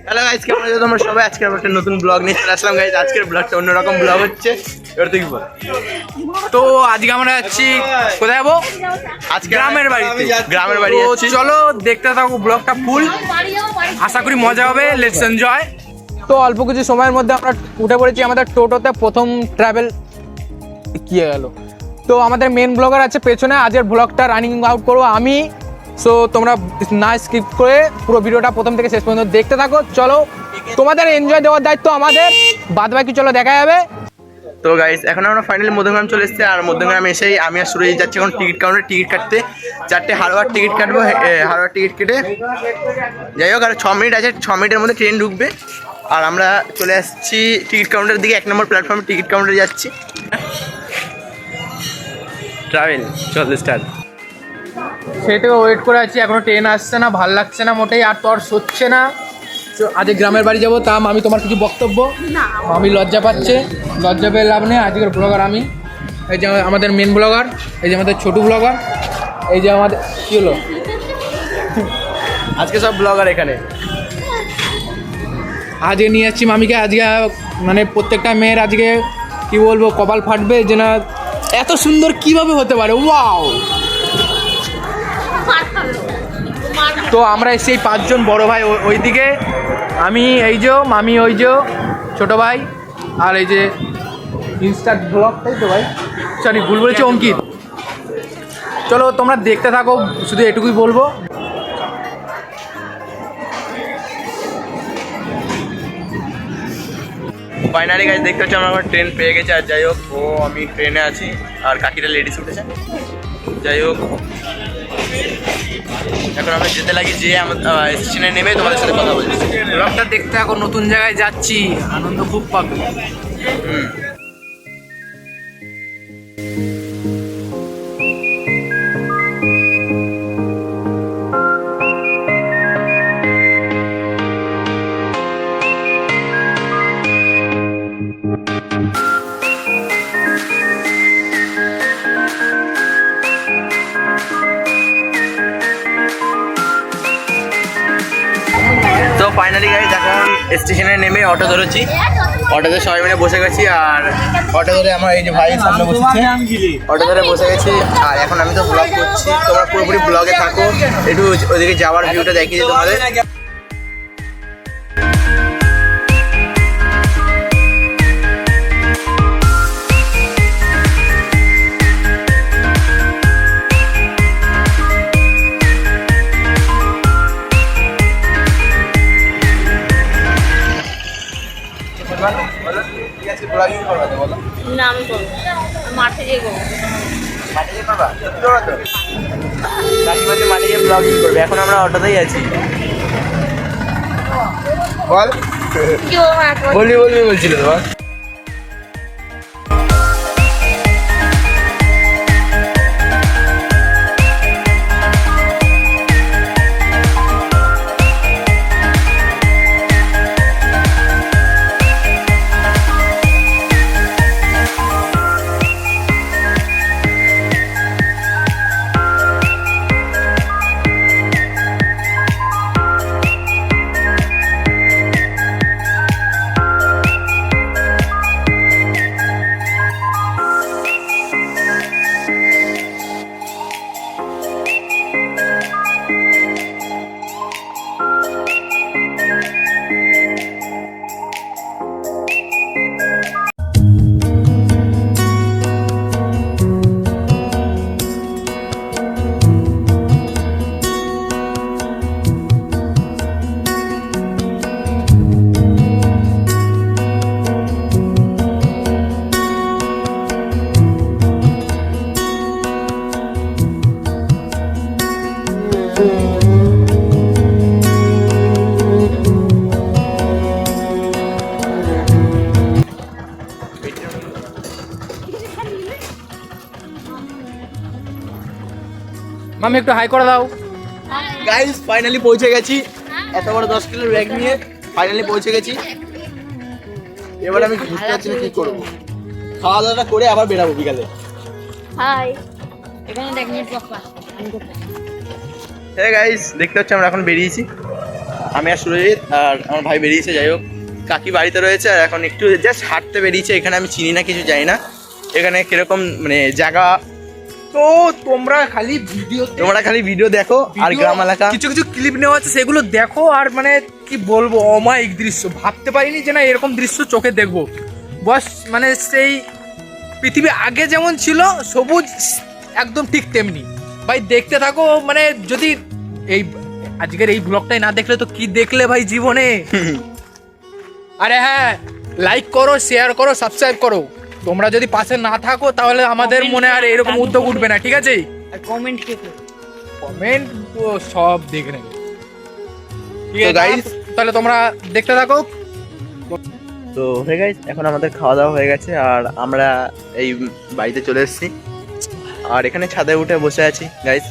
Hello guys, কেমন আছো তোমরা সবাই? আজকে আমরা একটা নতুন ব্লগ নিয়ে চলে আসলাম গাইস। আজকের ব্লগটা অন্যরকম ব্লগ হচ্ছে। এবার তুই বল। তো আজকে আমরা যাচ্ছি কোথায় যাবো? আজকে গ্রামের বাড়িতে। গ্রামের বাড়ি তো যাচ্ছি। চলো দেখতে থাকো ব্লগটা ফুল, আশা করি মজা হবে। Let's enjoy. তো অল্প কিছু সময়ের মধ্যে আমরা উঠে পড়েছি আমাদের টোটোতে। প্রথম ট্রাভেল কি গেল। তো আমাদের মেন ব্লগার আছে পেছনে, আজকের ব্লগটা রানিং আউট করবো আমি। সো তোমরা না স্কিপ করে পুরো ভিডিওটা প্রথম থেকে শেষ পর্যন্ত দেখতে থাকো। চলো, তোমাদের এনজয় দেওয়ার দায়িত্ব আমাদের, বাদ বাকি চলো দেখা যাবে। তো গাইস, এখন আমরা ফাইনালি মধ্যমগ্রাম চলে এসেছি। আর মধ্যমগ্রাম এসেই আমি আর সুরজিৎ যাচ্ছি এখন টিকিট কাউন্টারে টিকিট কাটতে। 4টে হারোয়ার টিকিট কাটবো। হারোয়ার টিকিট কেটে যাই হোক, আর 6 মিনিট আছে, 6 মিনিটের মধ্যে ট্রেন ঢুকবে। আর আমরা চলে আসছি টিকিট কাউন্টারের দিকে। 1 নম্বর প্ল্যাটফর্মে টিকিট কাউন্টারে যাচ্ছি। ট্রাভেল চল স্টার্ট। সেই থেকে ওয়েট করে আছি, এখনো ট্রেন আসছে না, ভাল লাগছে না মোটেই, আর তো আর সচ্ছে না। আজকে গ্রামের বাড়ি যাবো, তা আমি তোমার কিছু বক্তব্য? আমি লজ্জা পাচ্ছে, লজ্জা পেয়ে লাভ নেই। আজকের ব্লগার আমি, এই যে আমাদের মেন ব্লগার, এই যে আমাদের ছোটো ব্লগার, এই যে আমাদের কী হলো আজকে সব ব্লগার এখানে। আজকে নিয়ে যাচ্ছি মামিকে। আজকে মানে প্রত্যেকটা মেয়ের আজকে কি বলবো, কপাল ফাটবে যে না এত সুন্দর কিভাবে হতে পারে। ওয়াও! তো আমরা এসে 5 জন বড় ভাই ওইদিকে, আমি এই যে, মামি ওই যে, ছোটো ভাই, আর এই যে ইনস্টা ব্লগ, তাই তো ভাই, সরি ভুল বলেছি, অঙ্কিত। চলো তোমরা দেখতে থাকো, শুধু এটুকুই বলবো। ফাইনালি গাইস দেখতে হচ্ছে আমরা ট্রেন পেয়ে গেছি। আর যাই হোক, আমি ট্রেনে আছি আর কাকিটা লেডিস উঠেছে। যাই হোক, এখন আমরা যেতে লাগি, যে স্টেশনে নেমে তোমাদের সাথে কথা বলছি। ব্লগটা দেখতে থাকো, নতুন জায়গায় যাচ্ছি, আনন্দ খুব পাবে। তো ফাইনালি গাইস এখন স্টেশনে নেমে অটো ধরেছি। অটোতে সবাই মিলে বসে গেছি। আর অটো ধরে আমার এই যে ভাই সামনে বসেছে, অটো ধরে বসে গেছি। আর এখন আমি তো ব্লগ করছি, তোমরা পুরোপুরি ব্লগে থাকো। একটু ওইদিকে যাওয়ার ভিউটা দেখিয়ে দিই তোমাদের। না আমি করবো, মাঠে গিয়ে করবো। মাঠে গিয়ে করবা? সত্যি করবা তো? কাকিমাকে মাঠে গিয়ে ব্লগিং করবে। এখন আমরা অটোতেই আছি। বল, বলবি বলছিল তো বল। মামি একটু হাই করে দাও। গাইস ফাইনালি পৌঁছে গেছি। এত বড় 10 কিলোর ব্যাগ নিয়ে ফাইনালি পৌঁছে গেছি। এবার আমি বুঝতে পারছি না কি করবো। খাওয়া দাওয়াটা করে আবার বেরাবো বিকালে। হাই, এখানে দেখ নেট পাপা। হ্যাঁ গাইস, দেখতে হচ্ছে আমরা এখন বেরিয়েছি। আমি আর সুরজিৎ আর আমার ভাই বেরিয়েছে। যাই হোক, কাকি বাড়িতে রয়েছে আর এখন একটু জাস্ট হাঁটতে বেরিয়েছে। এখানে আমি চিনি না, কিছু জানি না এখানে কিরকম মানে জায়গা। তো তোমরা খালি ভিডিও দেখো আর গ্রাম এলাকা কিছু কিছু ক্লিপ নেওয়া আছে সেগুলো দেখো। আর মানে কি বলবো, অমায়িক দৃশ্য, ভাবতে পারিনি যে না এরকম দৃশ্য চোখে দেখবো। বস মানে সেই পৃথিবী আগে যেমন ছিল সবুজ একদম ঠিক তেমনি। ভাই দেখতে থাকো, মানে যদি এই আজকের এই ব্লগটাই না দেখলে তো কি দেখলে ভাই জীবনে। আরে হ্যাঁ, লাইক করো, শেয়ার করো, সাবস্ক্রাইব করো। তোমরা যদি পাশে না থাকো তাহলে আমাদের মনে আর এরকম উদ্যোগ উঠবে না, ঠিক আছে? আর কমেন্ট কে করবে? কমেন্ট তো সব দেখে নেবে, ঠিক তো আছে guys, তাহলে তোমরা দেখতে থাকো। তো হয়ে গেছে, এখন আমাদের খাওয়া দাওয়া হয়ে গেছে আর আমরা এই বাড়িতে চলে এসেছি। আর এখানে ছাদে উঠে বসে আছি গাইস।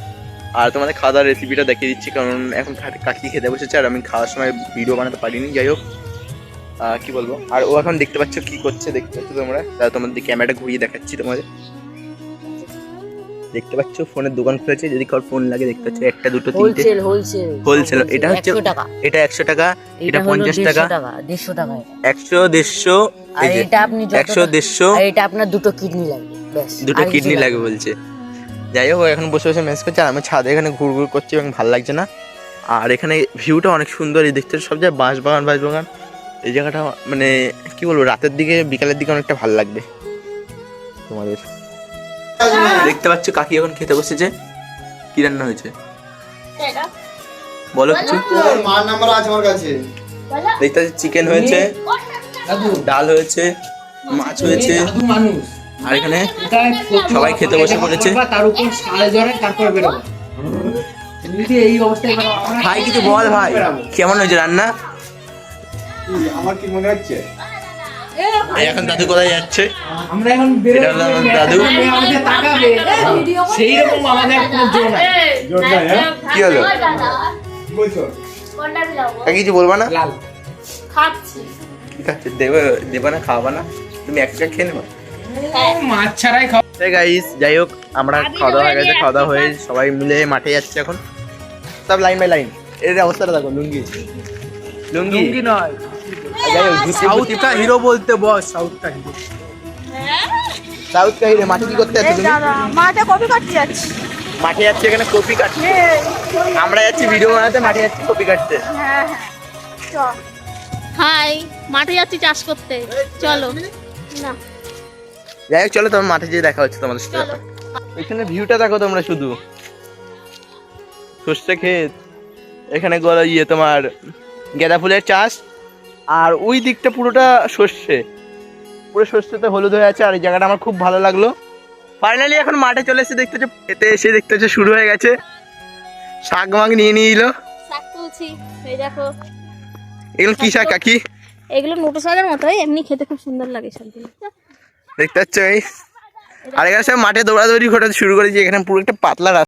আর তোমাদের খাওয়া দাওয়ার রেসিপিটা দেখিয়ে দিচ্ছি, কারণ এখন কাকি খেতে বসেছে আর আমি খাওয়ার সময় ভিডিও বানাতে পারিনি। যাই হোক, কি বলবো, আর ও এখন দেখতে পাচ্ছ কি করছে, দেখতে পাচ্ছ তোমরা। তাহলে তোমাদের ক্যামেরাটা ঘুরিয়ে দেখাচ্ছি তোমাদের। দেখতে পাচ্ছ ফোনের দোকান খুলেছে, যদি কারোর ফোন লাগে দেখতে পাচ্ছ, একটা দুটো তিনটে হোলসেল। এটা হচ্ছে 100 টাকা, এটা 100 টাকা, এটা 50 টাকা, 150 টাকা, 100 150, আর এটা আপনি 100 150, আর এটা আপনার দুটো কিডনি লাগবে, ব্যাস দুটো কিডনি লাগে বলছে। যাই হোক, এখন বসে বসে মেস করছে আর আমি ছাদে এখানে ঘুরঘুর করছি এবং ভালো লাগছে না। আর এখানে ভিউটা অনেক সুন্দর, এই দেখতে সব জায়গায় বাঁশবাগান। এই জায়গাটা মানে কি বলবো, রাতের দিকে বিকালের দিকে অনেকটা ভালো লাগবে তোমাদের। দেখতে পাচ্ছ কাকি এখন খেতে বসেছে। কি রান্না হয়েছে বলো কিছু? মার নাম্বার আছে আমার কাছে। দেখতে পাচ্ছি চিকেন হয়েছে, ডাল হয়েছে, মাছ হয়েছে, আর এখানে সবাই খেতে বসে পড়েছে। তার উপর সাড়ে জ্বরে তারপর বেরোবো। এই অবস্থায় ভাই কিছু বল ভাই, কেমন হয়েছে রান্না? আমার কি মনে হচ্ছে এখন দাদু কোথায় যাচ্ছে? আমরা এখন এটা হলো আমার দাদু। আমাদের তাকাবে, সেই রকম আমাদের কোনো জোর নাই। জোর নাই, হ্যাঁ? কি হলো কি বলছো? কাকি কিছু বলবা না? লাল খাচ্ছি। ঠিক আছে, দেবা না, খাওয়াবা না, তুমি একটা খেয়ে নেবা। মাছ ছাড়াই খাও। গাইস, যাই হোক, আমরা খাওয়া দাওয়া হয়ে গেছে, খাওয়া দাওয়া হয়ে সবাই মিলে মাঠে যাচ্ছে এখন, সব লাইন বাই লাইন। এর অবস্থাটা দেখো, লুঙ্গি লুঙ্গি নয়, যাই হোক, সাউথ কা হিরো বলতে বস, সাউথ কা হিরো। সাউথ কাহিরে মাঠে কি করতে যাচ্ছ তুমি? মাঠে কপি কাটতে যাচ্ছি। মাঠে যাচ্ছে, এখানে কপি কাটছে। আমরা যাচ্ছি ভিডিও বানাতে, মাঠে যাচ্ছি কপি কাটতে। হ্যাঁ চল। হাই, মাঠে যাচ্ছি চাষ করতে, চলো। না, যাই হোক, চলো তোমার মাঠে যেয়ে দেখা হচ্ছে তোমাদের সাথে। এখানে ভিউটা দেখো তোমরা, শুধু সর্ষে ক্ষেত, এখানে তোমার গাঁদা ফুলের চাষ, আর ওই দিকটা পুরোটা সর্ষে, পুরো সর্ষেতে হলুদ হয়ে আছে। আর এই জায়গাটা আমার খুব ভালো লাগলো। ফাইনালি এখন মাঠে চলে এসে দেখতে হচ্ছে, খেতে এসে দেখতে হচ্ছে শুরু হয়ে গেছে। শাক মাগ নিয়ে নিলো, শাক তুলছি, এই দেখো। এগুলো কি শাক কাকি? এগুলো নোটো শাকের মতোই, এমনি খেতে খুব সুন্দর লাগে শাকগুলো। দেখতে পাচ্ছ এই, আর এখানে সব মাঠে দৌড়াদৌড়ি ঘটাতে শুরু করেছি। এখানে পুরো একটা পাতলা রাস্তা।